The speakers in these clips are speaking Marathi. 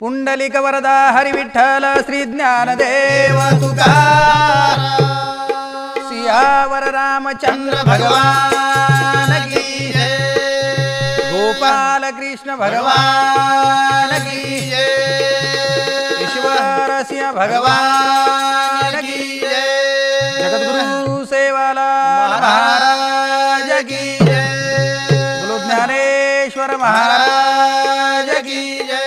पुंडलिक वरदा हरि विठ्ठल श्री ज्ञानदेव तुकाराम सियावर रामचंद्र भगवान की जय। गोपाल कृष्ण भगवान की जय। ईश्वर सिंह भगवान की जय। जगद्गुरु सेवालाल महाराज की जय। बोलो ज्ञानेश्वर महाराज की जय।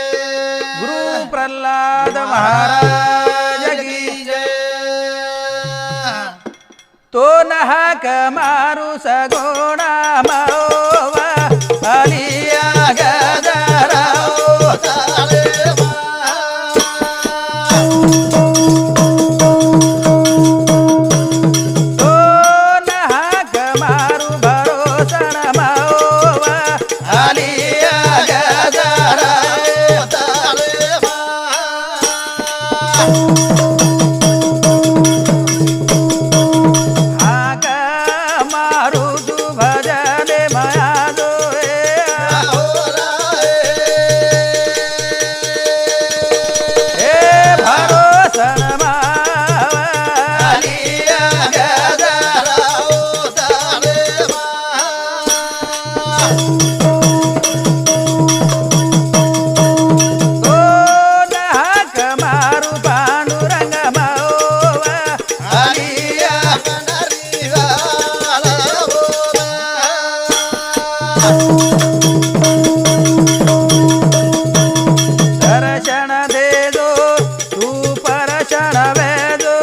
गुरु प्रहलाद महाराज की जय। तो नहाक मारू सगोणा माओवा अलिया गजराओ तारे तो नहाक मारू भरोसा माओवा अलिया गजराओ तारे दर्शन दे दो तू परशन वे दो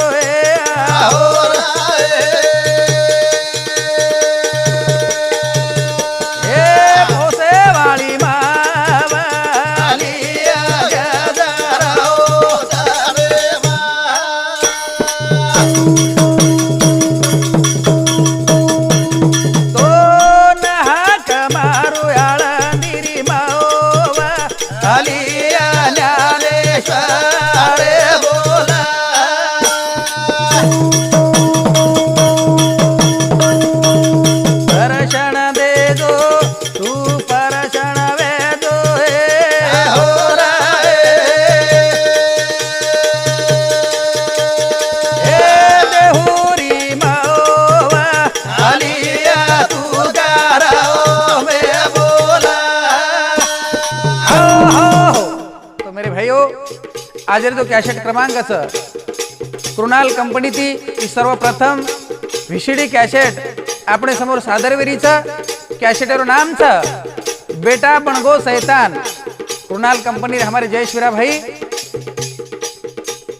भोसे वाली मालिया गजराओ तारे तो नहाक मारू आळंदिरी माओवा अलिया ज्ञानेश्वर बोला दर्शन दे दो तू परशन वे दो हो देहुरी माओवा अलिया तू गाराओ में बोला। तो मेरे भाइयों आज जो कॅसेट क्रमांकाचं कृणाल कंपनी ती सर्वप्रथम व्हीसीडी कॅसेट आपण समोर सादरवेरीचं कॅसेटर नामचं बेटा बनगो सैतान कृणाल कंपनी हमारे जय शिवरा भाई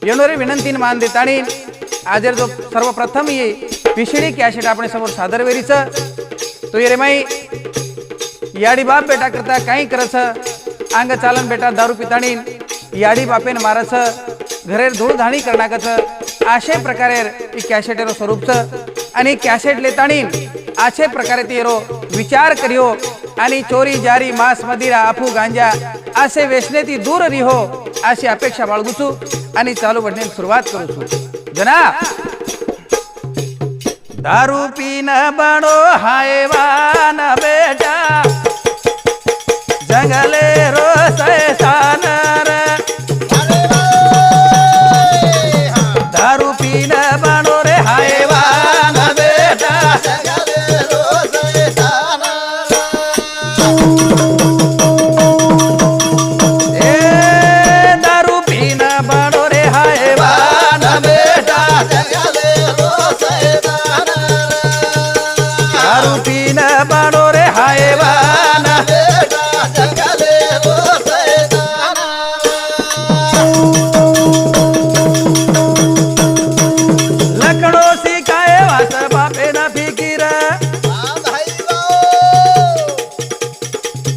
येणोरे विनंती मान देतानी आज जो सर्वप्रथम ये व्हीसीडी कॅसेट आपण समोर सादरवेरीचं तो ये रे माई याडी बाप बेटा करता काही करस अंग चालन बेटा दारू पितानी याडी बापेन मारस घरे धूळधाणी करणाकच अशे प्रकारे ही कॅसेटेरो स्वरूपचं आणि कॅसेट लेतानी अशे प्रकारे तेरो विचार करियो आणि चोरी जारी मांस मदिरा अफू गांजा असे व्यसनेती दूर रिहो अशी अपेक्षा बाळगुचू आणि चालू बढ़ने सुरुवात करूचू। जना दारू पीन बनो हायवान बेटा जंगले रो सैतान दारू पीन बनो रे हायवान बेटा जंगले रो सैतान ए दारू पीन बनो रे हायवान बेटा जंगले रो सैतान दारू पीन बनो रे हायवान बेटा जंगले रो सैतान लकड़ो सिखाए वास बापे न फिकीर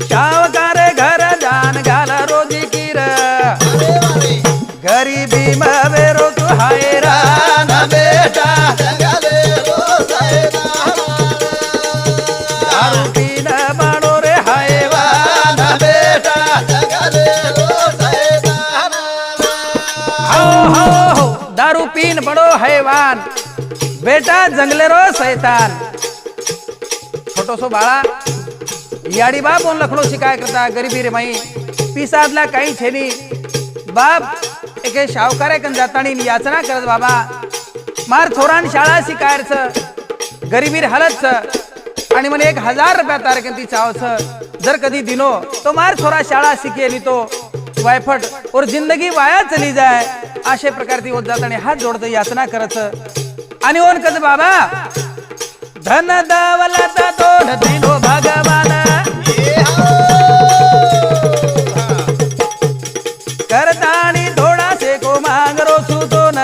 शावकारे घर जान घाल रोजी कीर गरीबी मवेरो तू हैरान बेटा जंगले रो सैतान दारू पीन बनो रे हैवान बेटा जंगले रो सैतान हो दारू पीन बड़ो हैवान बेटा जंगले रो सैतान। छोटो सो बाळा याडी बाप लखडो शिकाय करता गरीबी रे माई पिसादला काही छेनी बाप एके शावकाऱ्याकन जातानी याचना करत बाबा मार थोरान शाळा शिकायच गरीबीर हालत आणि म्हणे 1000 रुपया तारकंती चावस जर कधी दिनो तो मार थोरा शाळा शिके आणि तो वायफट और जिंदगी वाया चली जाय अशा प्रकार ती होत जातानी हात जोडत याचना करत आणि ओन कज बाबा धन दौलत तोड दिनो भगवान करतानी थोडा से को मांगरो सुतो न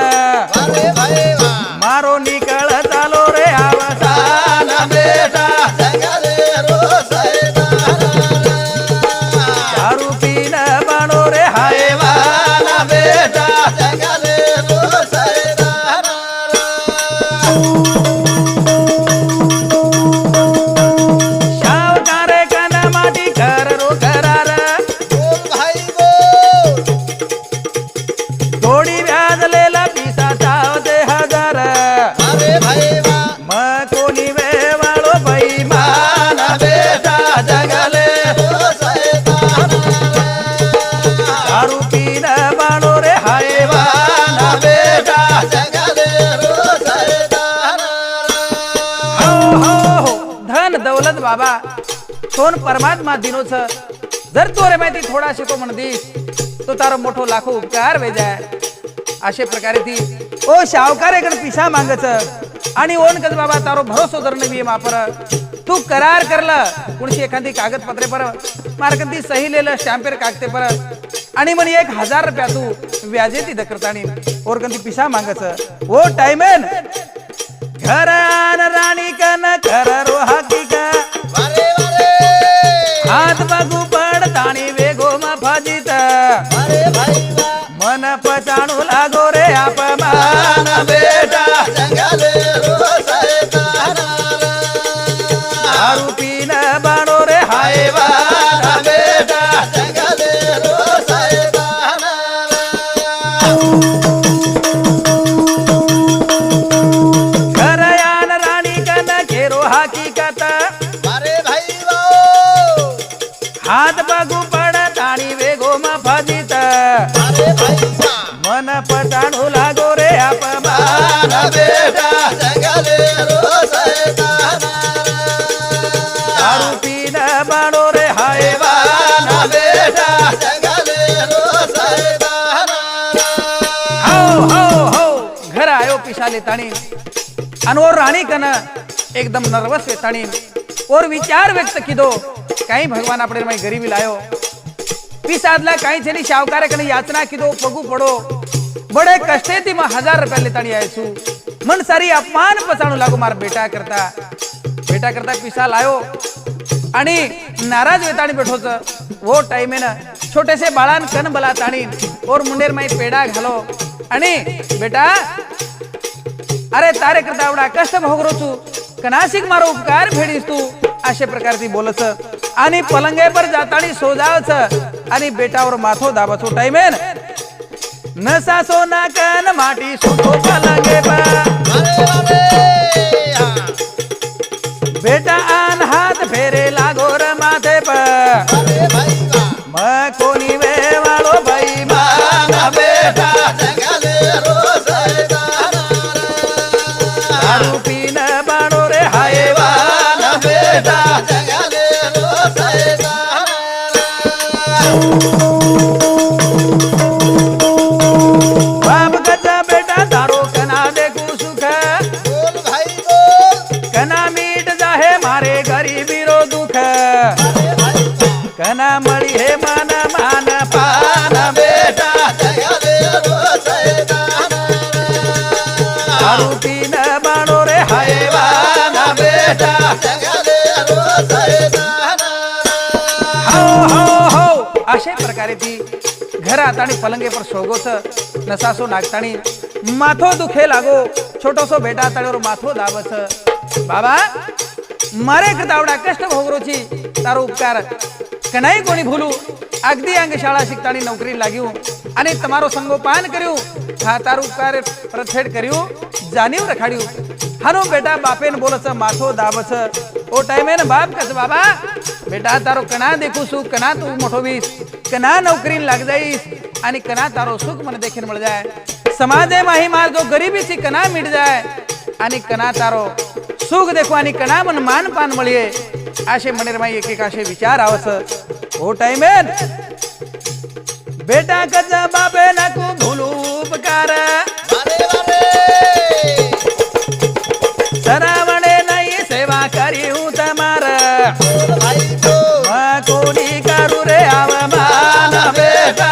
मारो निकळ चालो रे आवसान बेटा दारू पीन बाणो रे हायवाना बेटा शावकारे कन माटी कर रो करार थोडी व्याज लेला पिसा चाव दे 1000 मग कोणी वेवाळो बाई मान बेटा जगले दारू पीन बाणो रे हायवाना बेटा हो धन दौलत बाबा सोन परमात्मा दिनोच जर तो रे माहिती थोडा शिको म्हणतीस तो तारो मोठो लाखो उपकार वेजाय अशा प्रकारे ती ओ शावकारेकडे पिसा मागच आणि ओन कज बाबा तारो भरोसो धरण बी मापर तू करार करला कुणशी एखादी कागदपत्रे पर मारकंती सही लेलं स्टॅम्पेर कागते पर आणि म्हणे 1000 रुपया तू व्याजे ती दकरतानी और कंती पिसा मागच ओ टाइमेन घर आन राणी कन कर रो हकीका हात बागू पडतानी वेगो मफाजित मन पचाणू लागो रे अपमान बेटा दारू पीन बाणो रे हायवाना बेटा घर यान राणी कन घेरो हकीकत हात बागू पडतानी वेगो मफाजित मन पचाणू लागो रे अपमान बेटा दारू पीन बाणो रे हायवाना बेटा हो घर आयो पिशा लेतानी आणि और राणी कन एकदम नर्वस वेतानी और विचार व्यक्त किदो काही भगवान आपणे माई गरीबी लायो पिसादला काही छेनी शावकारे कने याचना किदो पगू पडो बड़े कष्टे ती 1000 रुपया लेतानी आयसू मन सारी अपमान पसाणू लागो मार बेटा करता पिसा लायो आणि नाराज वेतानी बैठोच वो टाइमे ना छोटे से बाळान कन बला ताणी और मुंडेर माई पेडा घालो आणि बेटा अरे तारे करता एवढा कष्ट भोगरो तू कनाशिक मारो उपकार फेडीस तू अशा प्रकारची बोलच आणि पलंगे पर जातानी सोजावच आणि बेटावर माथो दाबचो टाइमेन नसा सोना कन माटी सुतो पलंगे पर बेटा आन हाथ फेरे लागो र माथे पर मैं कोनी वेवाळो बाई माना बेटा दारू पीन बाणो रे हायवाना बेटा बाप कचा बेटा दारो कना देखू सुख कना मीट जाहे मारे गरीबी रो दुख कना मळी हे मन मान पान बेटा दारू पीन बाणो रे हायवाना बेटा हो अशा प्रकारे ती घरात आणि पलंगे पर सोगोच नसासो नागताणी माथो दुखे लागो छोटोसो बेटा ताळीवर माथो दाबच बाबा मारे करता कष्ट भोगरोची तारो उपकार कनाई कोणी भूलू अगदी अंग शाळा शिकतानी नोकरी लाग्यू आणि तमारो संगोपान कर्यू हा तारो उपकार परतफेड कर्यू जाणीव रखाड्यू हानो बेटा बापेन बोलच माथो दाबच ओ टाइमे न बाप कस बाबा बेटा तारो कना देखू सु कना तू मोठो वीस कना नौकरी लाग जाईस आणि कना तारो सुख मन देखील मिळ जाय समाजे माही मार जो गरीबीची कना मिट जाय आणि कना तारो सुख देखो आणि कना मन मान पान मिळे असे मनेर माई एक एक असे विचार आवस ओ टाइम बेटा कचा बाबे नको भूलू उपकार सरावणे नाही सेवा करी हूँ तमार कोणी करू रे अवमान बेटा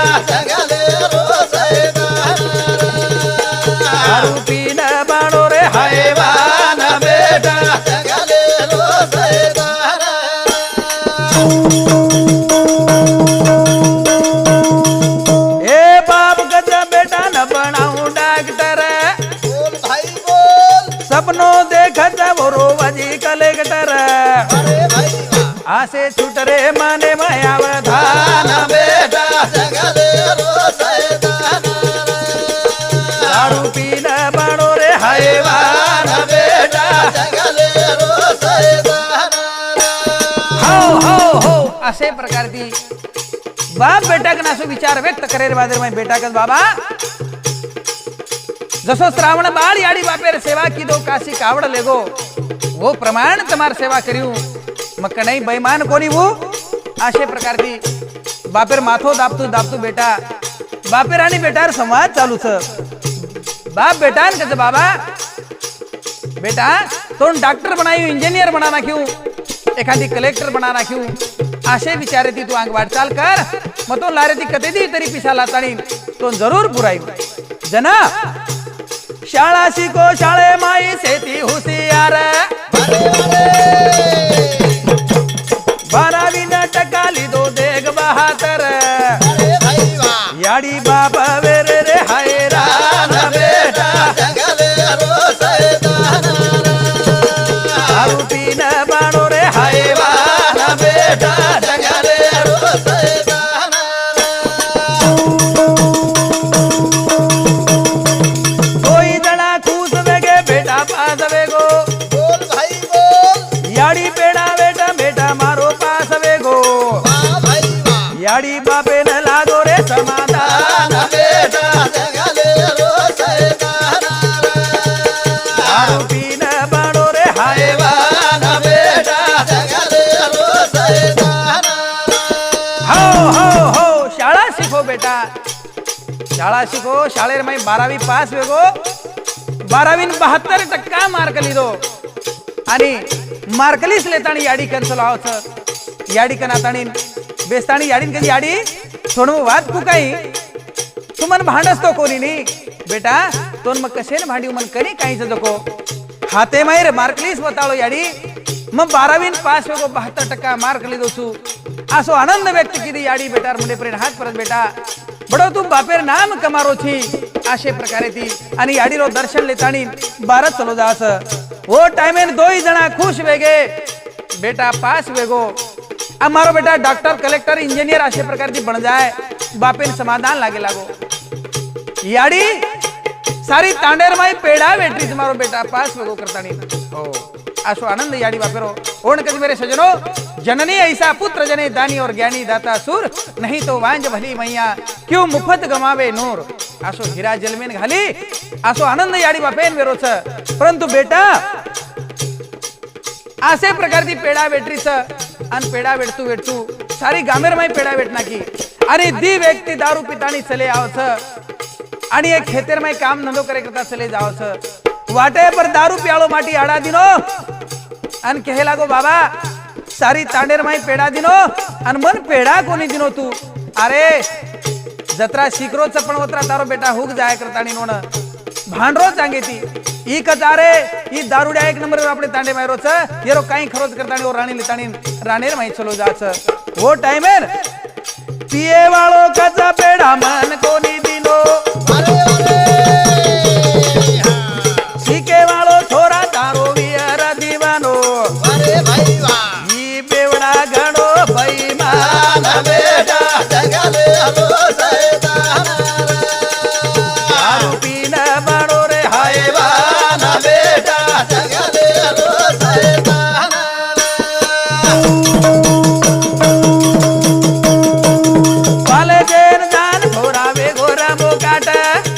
आरोपी न बाणो रे हैवान बेटा ए बाप कचा बेटा न बनाऊ डॉक्टर सपनों देखत वो रोवजी कलेक्टर आसे छूट रे माने मायावधान बेटा दारू पीन बाणो रे हैवान बेटा हो असे प्रकारची बाप बेटा का नासो विचार व्यक्त करे रे बादर में बेटा का बाबा जसो श्रावण बाळ याडी बापेर सेवा की दो काशी कावड लेगो वो प्रमाण तुम्हार सेवा करियो मग नाही बैमान कोणी वो अशे प्रकारची बापेर माथो दाबतू दाबतू बेटा बापेर आणि बेटार संवाद चालूच बाप बेटा कस बाबा बेटा तो डॉक्टर बनायू इंजिनियर बना नाख्यू एखादी कलेक्टर बना नाख्यू असे विचारे ती तू अंग वाटचाल कर मग तो लारे ती कधी दी तरी पिसाला ताणी तो जरूर पुरायू जना शाळा शिको शाळे माई शेती हुशियार 12वी न टकाली दो देग बहातर याडी बाप वेरे रे हैरान बेटा आरोपी न बाणो रे हैवान बेटा याडी बापे न लागो रे समाधान बेटा आरोपी न बाणो रे हैवान बेटा हो शाळा शिको बेटा शाळा शिको शाळेर माई 12वी पास वेगो 12वी 72% मार्क लिदो आणि मार्कलिस लेतानी याडी कन्सल आवच याडी कनातानी बेस्तानी याडीन कधी याडी सोडू वाद कु काही तू मन भांडस तो कोणी नी बेटा तोन मग कशेन भांडी मन करी काहीच जको हाते मायर मार्कलिस बताळो याडी मग 12वी पास वेगो 72% मार्क लिदो छु आसो आनंद व्यक्त किदी याडी बेटार मुंडे प्रेन हात परत बेटा बडो तू बापेर नाम कमारो छी अशे प्रकारे ती आणि याडीरो दर्शन लेतानी भारत चलो जास वो टाइमेन दोई जना खुश वेगे बेटा पास वेगो हमारो बेटा डॉक्टर कलेक्टर इंजीनियर अशे प्रकारची बन जाए बापेन समाधान लागे लागो याडी सारी तांडेर माई पेड़ा वेटरी तुम्हारो बेटा पास वेगो करतानी हो आशो आनंद याडी बापेरो ओण कदी मेरे सजनो जननी ऐसा पुत्र जने दानी और ज्ञानी दाता सुर नहीं तो वांज भली मैया क्यों मुफ्त गमावे नूर आशो हीरा जलमेन घाली आशो आनंद याडी बापेन वेरोच परंतु बेटा असे प्रकारची पेड़ा वेटरीच आणि पेड़ा वेटतू वेटतू सारी गामेर माई पेड़ा वेटना की आणि दी व्यक्ति दारू पितानी चले आवच आणि एक खेतेर माई काम धंधो करे करता चले जावच वाटे पर दारू पियाळो माटी आडा दिनो आणि कहे लागो बाबा सारी तांडेर माई पेड़ा दिनो आणि मन पेड़ा कोणी दिनो तू अरे जत्रा शिकरो चपण वत्रा तारो बेटा हुक जाय करतानी नोन भांडरो चांगे ती ई कचारे ई दारुड्या एक नंबर आपले तांडे मायरोच येरो काही खरोच करतानी और राणी लेतानी राणेर माई चलो जाच वो टाइमेर पिए वाळो कचा पेड़ा मन कोनी दिनो सीके वाळो थोरा तारो वियर दीवानो ई बेवडा घणो बैमान बेटा जगले हलो सैतान आरोपी न बाणो रे हैवान बेटा जगले हलो सैतान वाले जेन जान मोकाट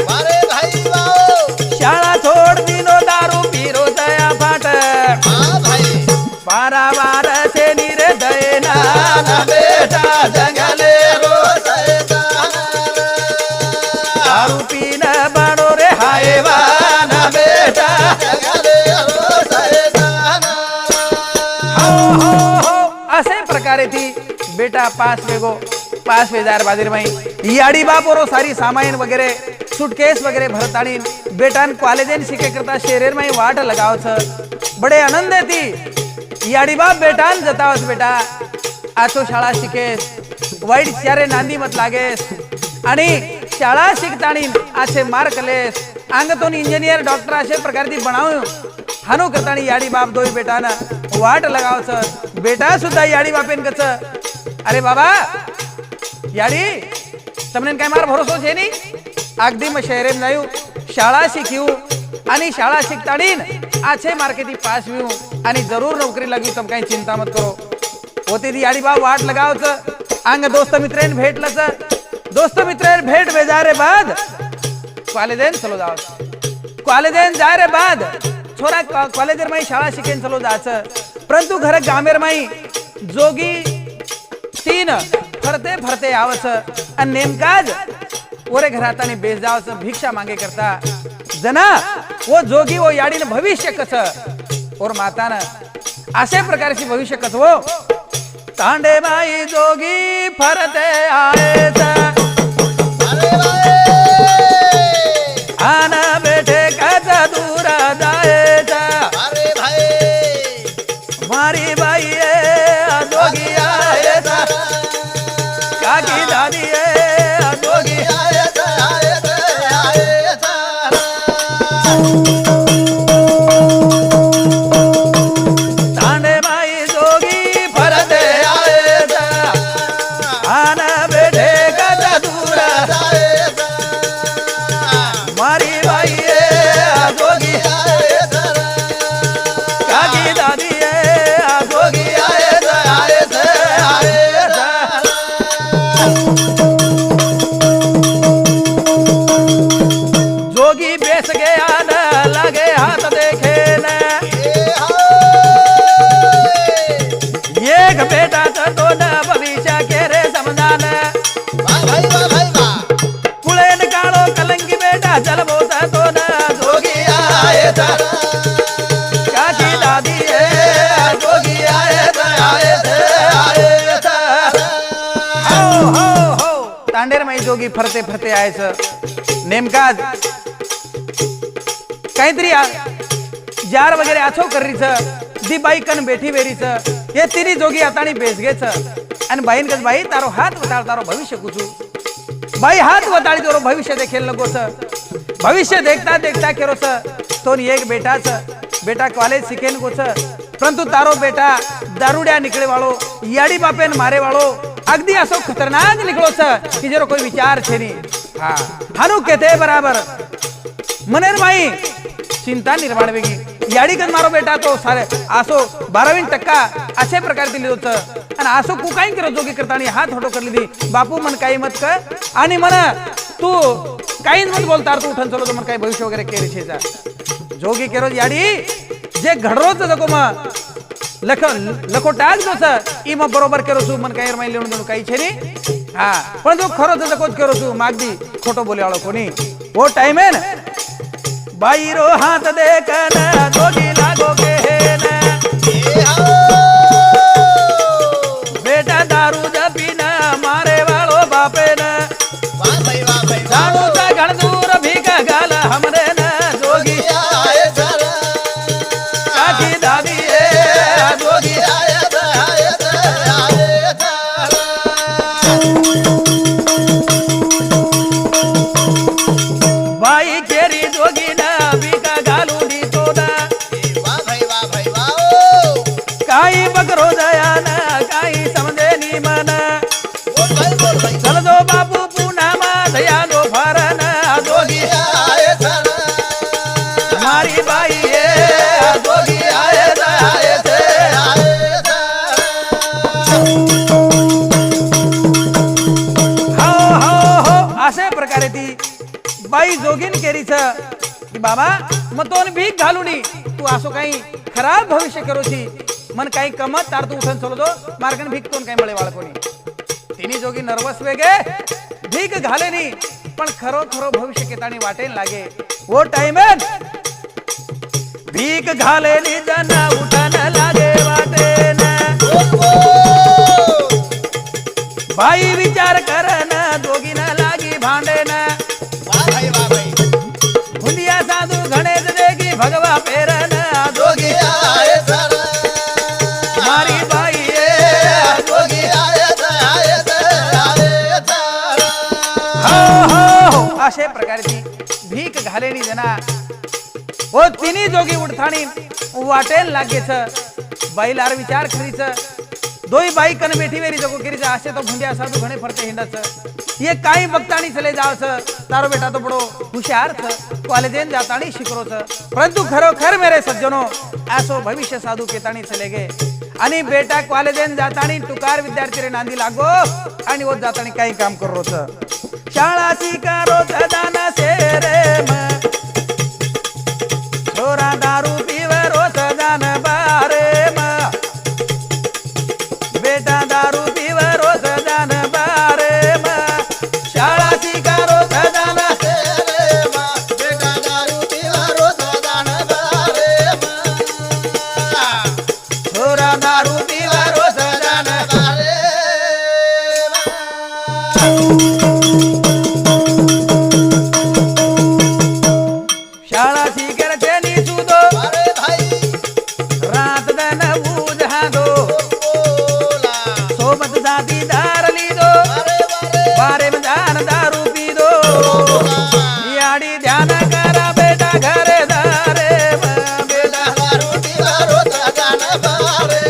वारे भाई वाओ शाळा छोड़ दिनो दारू पीरो दया फाट हाँ भाई पारावार से निर्दय ना बेटा जंगले रो सैतान दारू पीन बनो रे हायवान बेटा जंगले रो सैतान हो असे प्रकारे थी बेटा पाच वेजार बाजीर माई याडी बापोरो सारी सामान वगैरे सुटकेस वगैरे भरतानी बेटान कॉलेजन शिके करता शेरेर माई वाट लगावच बडे आनंद थी याडी बाप बेटान जतावस बेटा आचो शाळा शिकेस वाईट चारे नांदी मत लागेस आणि शाळा शिकतानी आचे मार्क लेस अंगतोन इंजिनियर डॉक्टर असे प्रकारची बनाव हानो करतानी याडी बाप दोई बेटाना वाट लगावच बेटा सुद्धा याडी बापेन कच अरे बाबा याडी તમને काय मार भरोसा છે ની अगदी म शहरेम जाऊ शाळा शिकू आणि शाळा शिकताडीन आछे मार्केटी पास विऊ आणि जरूर नौकरी लगी तुम काही चिंता मत करो होती ती याडी बाप वाट लगावच अंग दोस्त मित्रेन भेटलच दोस्त मित्रेन भेट बेजारे बाद कॉलेजन चलो जाओ कॉलेजन जाय रे बाद छोरा कॉलेजर माई शाळा शिकेन चलो जाच परंतु घर गामेर माई जोगी तीन फरते फरते आवच आणि नेमकाज ओरे घराताने बेस जावच भिक्षा मागे करता जना वो जोगी वो याडीन भविष्य कस और मातान असे प्रकारची भविष्य कस वो तांडे माई जोगी फरते आयच अरे भाई आना बेटे कच दूर जायच अरे भाई मारी बाई जोगी आयच काकी दादी जोगी तांडे माई जोगी फरते आयच आना बेटे कच दूर मारी बाई जोगी काकी दादी जोगी आयच आयच आयच जोगी बेस गया न लगे हाथ देखे न एक बेटा तो न भविष्य के रे समझान कुलेन कालो कलंगी बेटा जल बोता तो न जोगी आयत काकी दादी जोगी आयत आयत आयत हो तांडेर माई जोगी फरते फरते आयच नेमकाज काहीतरी जार वगैरे आछो करीच दी बाई कन बेठी वेरीच ये तिनी जोगी आतानी बेस घेच आणि बाईन कस बाई तारो हात वताळ तारो भविष्य कुचू बाई हात वताळी तारो भविष्य देखेल लगोच भविष्य देखता देखता केरोस तो एक बेटाच बेटा कॉलेज शिकेन गोच परंतु तारो बेटा दारुड्या निकळे वाळो याडी बापेन मारे वाळो अगदी असो खतरनाक निकळोच की जरो कोई विचार छे नी हां हानु केते बराबर मनेर माई चिंता निर्माण वेगी याडी कन मारो बेटा तो सारे आसो 12% असे प्रकार दिले होत आणि आसो कु काही करो जोगी करतानी हात होटो करली दी बापू मन काही मत कर आणि मन तू काही मत बोलतार तू उठन चलो तो मन काही भविष्य वगैरे केरी छे जा जोगी केरो याडी जे घडरोच जको म लखो टाक दोस ई म बरोबर केरो सु मन काही रमाई लेणू काही छे नी हा पण जो खरो जकोच केरो सु मागदी खोटो बोल्याळो कोणी वो टाइम है ना बाईरो हाथ देखन जोगी लागो के न बेटा दारू जपीन मारे वालो बापे न दारू का गण दूर भीख गाल हमरे न जोगी काकी दादी जोगी बाई केरी जोगी न भीख गालू दी तो न काही बकरो दया न काही समझे नी मन चल दो बापू पुन्हा मा दया दो फरन जोगी मारी बाई जोगी हो असे प्रकारे प्रकारे ती बाई जोगीन केरीच की बाबा मतोन भीक घालूनी तू असो काही खराब भविष्य करोची मन काही कमत तार तू उठन चलो मार्गन भीक तोन काही मळे वाळकोनी तिनी जोगी नर्वस वेगे भीक घालेनी पण खरो खरो भविष्य केतानी वाटेन लागे वो टाइम भीक घालेली जन उठन लागे वाटेन बाई विचार करन दोघीन लागी भांडेन वाह भाई हुंदिया साधू गणेश देगी भगवा पेरन जोगी आए सर मारी बाई जोगी आए हो अशे प्रकारे ती भीक घालेली जना ओ तिनी जोगी उठतानी वाटेल लागेच बाईलार विचार करीच दोई बाई कन बेठी वेरी जगो करीच असे तो भुंडिया साधू घणे फरते हिंडच ये काही बघतानी चले जावच तारो बेटा तो बडो हुशार कॉलेजेन जातानी शिकरोच परंतु खरोखर मेरे सज्जनो ऐसो भविष्य साधू केतानी चले गे आणि बेटा कॉलेजेन जातानी टुकार विद्यार्थी रे नांदी लागो आणि वो जातानी काही काम करोच शाळा शिकारोच दान से रे म छोरा दारू पीवरोच दान बारे म बेटा दारू पीवरोच दान बारे म शाळा शिकारोच दान बेटा दारू पीवा रोज दान बारे छोरा दारू पीवरोच दान बारे शाळा शिकरते नी सुदो अरे भाई रात दन बुझा दो बोला सोबत जाती दार ली दो अरे बारे में दान दारू पी दो याडी ध्यान करा बेटा घरे दारे बेटा दारू पीवा रोज दान बारे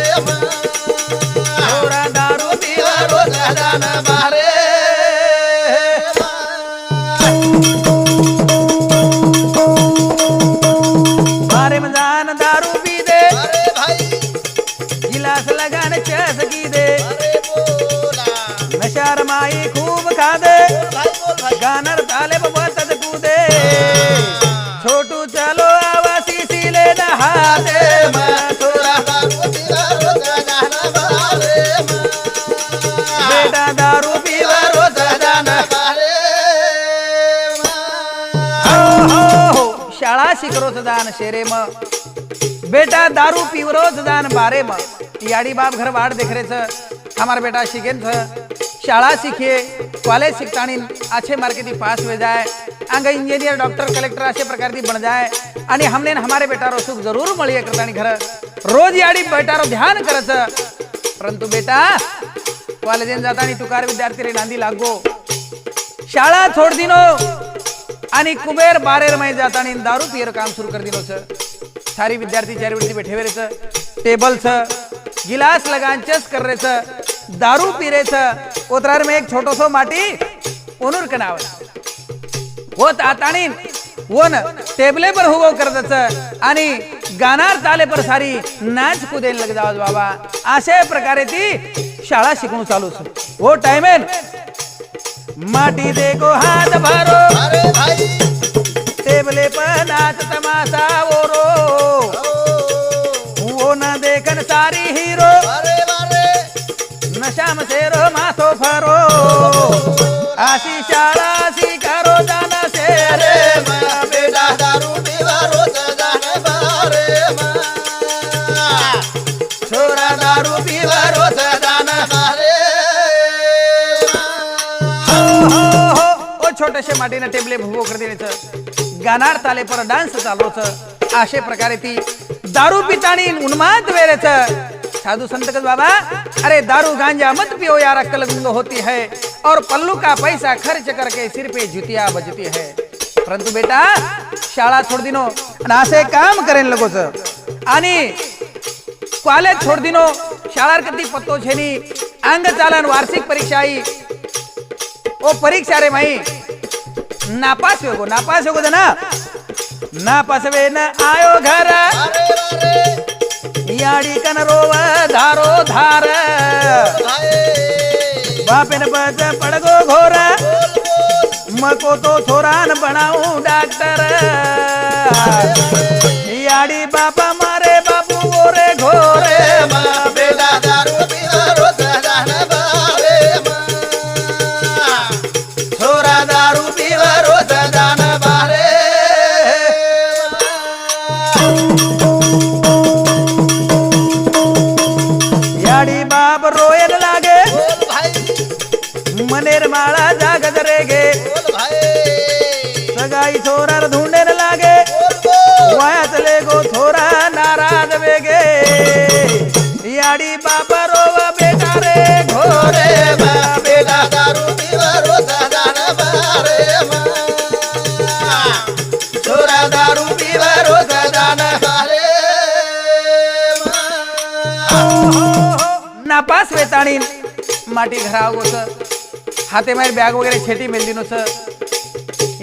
छोरा दारू पीवा रोज दान बारे बारे में दान दारू पी दे अरे भाई गिलास लगान चसकी दे अरे बोला नशार माई खूब खा दे बोल भाई गानर ताले बतद कूदे छोटू चलो आवासी सीले नहा दे छोरा दारू पीवा रोज दान बारे बेटा दारू पीवा रोज दान बारे हो शाळा शिकरोच दान शेरे म बेटा दारू पीवरोच दान बारे म याडी बाप घर बाढ़ देख रहे हमारा बेटा शिकेन शाळा सीखिए कॉलेज सिखतानी अच्छे मार्केट पास हो जाए आगे इंजीनियर डॉक्टर कलेक्टर अशे प्रकार की बन जाए आणि हमने हमारे बेटारो सुख जरूर मळिए करतानी घर रोज याडी बेटारो ध्यान करच परंतु बेटा कॉलेजेन जातानी तुकार विद्यार्थी रे नांदी लागो शाळा छोड़ दिनो आणि कुबेर बारेर मै जातानी दारू पियर काम शुरू कर दिनो सारी विद्यार्थी चारी बैठे हुए टेबल गिलास लगान चस कर रहे दारू पी रहे उतरार में एक छोटो सो माटी ओनूर के नाव वो तातानी वो न टेबले पर हुबो करत आणि गानार ताले पर सारी नाच कुदेल लग जावत बाबा अशा प्रकारे ती शाळा शिकून चालू वो टाइम माटी देखो हाथ भरो अरे भाई टेबले पर नाच तमाशा ओरो वो न देखन सारी हीरो अरे बारे नशा में शेरो माथो फरो आशी शाळा शिकारो जाना से रे बेटा दारू पीवा रोज दान बारे छोरा दारू पीवा रोज दान बारे हो ओ छोटेसे माटीने टेबले भुवो कर देण्याचं गानार ताले पर डान्स चालवच अशे प्रकारे ती दारू पितानी उन्माद वेरेच साधु संत कस बाबा अरे दारू गांजा मत पियो यार अक्कल गुंग होती है और पल्लू का पैसा खर्च करके सिर पे जुतिया बजती है परंतु बेटा शाळा छोड़ दिनो आणि असे काम करेन लगोच आणि कॉलेज छोड़ दिनो शाळार कती पत्तो छेनी अंग चालन वार्षिक परीक्षा आई ओ परीक्षा रे माई नापास होगो ना नापास वे न आयो घर अरे बारे याडी कन रोव धारो धार भाई बापेन बज पडगो घोर मको तो छोरान बनाऊं डॉक्टर याडी बापा मारे बाबू गोरे घोरे बेटा दारू पीवा रोज जान बारे छोरा दारू पीवा रोज जान बारे याडी बाप रोयन लागे बोल भाई मनेर माळा जागत रे गे बोल भाई सगाई छोरार धुंडेन लागे बोल वाया चले गो छोरा नाराज वेगे याडी बापा रोव बेटा रे घोरे बेटा दारू पीवा रोज जान बारे छोरा दारू पीवा रोज जान बारे नापास वेताणी माटी घराव होत हाते मार बॅग वगैरे छेटी मेलदी नोस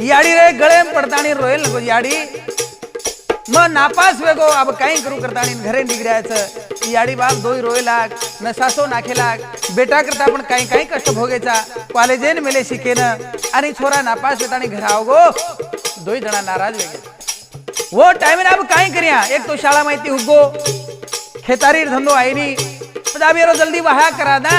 याडी रे गळे पडताणी रोयल नको याडी मग नापास वेगो अब काही करू करताणी घरे निघरायचं याडी बाप दोई रोय लाग न सासो नाखे लाग बेटा करता पण काही काही कष्ट भोगायचा कॉलेजेन मेले शिकेन आणि छोरा नापास वेताणी घराव गो दोई जणा नाराज वेगे वो टाइम अब काही करिया एक तो शाळा माहिती हुगो खेतारी धंदो आईनी दाबेरो जल्दी वहा करा ना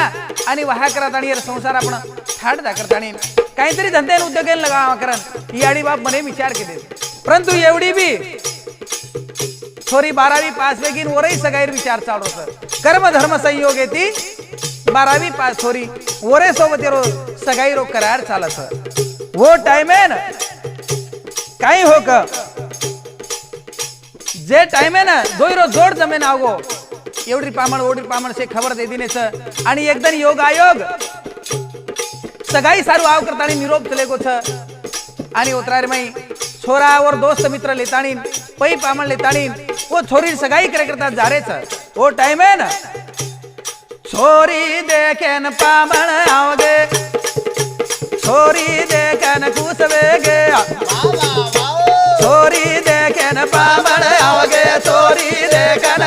आणि वहा करा आणि संसार आपण ठाड दा करतानी काहीतरी धंदे उद्योगेन लगावा करन याडी बाप मने विचार केले परंतु एवढी बी छोरी 12वी पास वेगीन वरही सगाईर विचार चालू सर कर्म धर्म संयोग येती 12वी पास छोरी वरे सोबत रो सगाई रो करार चालत वो टाइम है ना काही हो क जे टाइम है ना दोई रो जोड जमेन आवगो एवढी पामण ओढी पामण से खबर दे दिने छ आणि एकदम योग आयोग सगाई सारू आव करतानी निरोप चले गो छ आणि उतरार मई छोरा और दोस्त मित्र लेतानी पई पामण लेतानी वो छोरी सगाई करे करता जा रे छ वो टाइम है ना छोरी देखेन पामण आवगे छोरी देखेन कुसवे गे छोरी देखेन पामण आवगे छोरी देखेन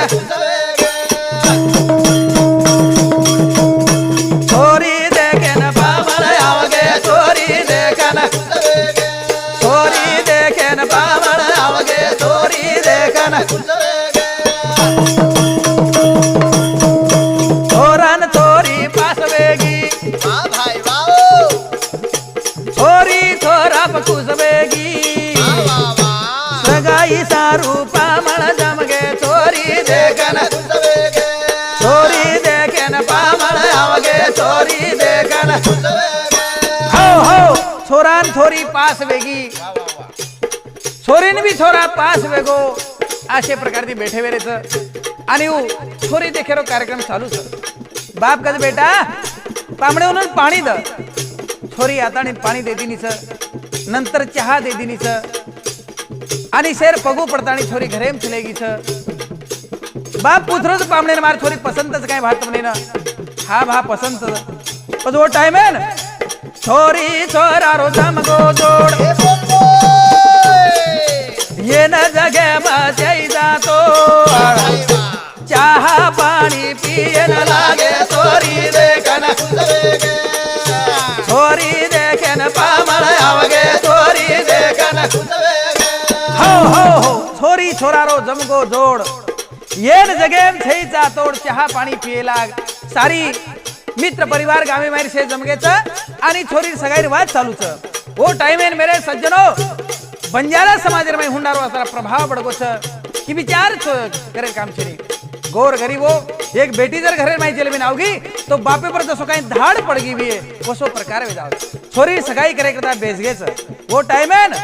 छोरी देखेन पामण आवगे छोरी देखेन छोरी देखेन पामण आवगे छोरी देखेन छोरन छोरी पास वेगी भाई वाओ छोरी छोरा पकुस वेगी सगाई सारू पामण जमगे छोरी देखेन छोरी देखेन पामण आवगे छोरी देखेन हो हो छोरान छोरी पास वेगी छोरीन भी छोरा पास वेगो अशे प्रकारची बैठे वेरेच आणि छोरी देखेरो कार्यक्रम चालू सर बाप कज बेटा पामणे उन्हं पाणी द छोरी आता पाणी दे दिनीच नंतर चहा दे दिनीच आणि शेर पगू पडतानी छोरी घरेम चलेगी छ बाप पुत्रच पामणे मार छोरी पसंतच काय भात म्हणे ना हा भा पसंत पण वो टाइम है ना छोरी छोरा रो जमगो जोड ये न जगे बचाई जातो चहा पाणी पियन लागे छोरी देखन छोरी देखेन पामण आवगे छोरी देखन हो हो हो छोरी छोरारो जमगो जोड येन जगेम छईचा तोड चहा पाणी पियला सारी मित्र परिवार गावे मारी से जमगेच आणि छोरी सगाईर वाद चालूच वो टाइम है मेरे सज्जनो बंजारा समाज में हुंडारो असरा प्रभाव बड़गो छ कि विचार करे काम छे गोर गरीबो एक बेटी जर घरे माई जेल में आवगी तो बापे पर जसो काही धाड पड़गी भी है वसो प्रकार वे जाव छोरी सगाई करे करता बेसगे छ वो टाइम है न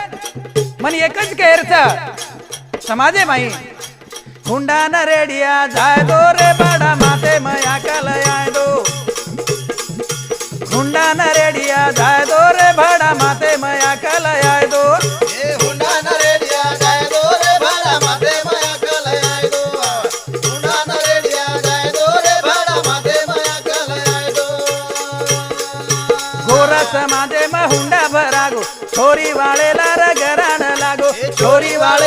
मन एकच केर छ समाजे माई हुंडा न रेडिया जाय दो रे बड़ा माते मया कल आय दो हुंडा न रेडिया जाय दो रे बड़ा माते मया कल आय दो ए हुंडा न रेडिया जाय दो रे बड़ा माते मया कल आय दो हुंडा न रेडिया जाय दो रे बड़ा माते मया कल आय दो गोरस माते म हुंडा भरागो छोरी वाले लार घरान लागो छोरी वाले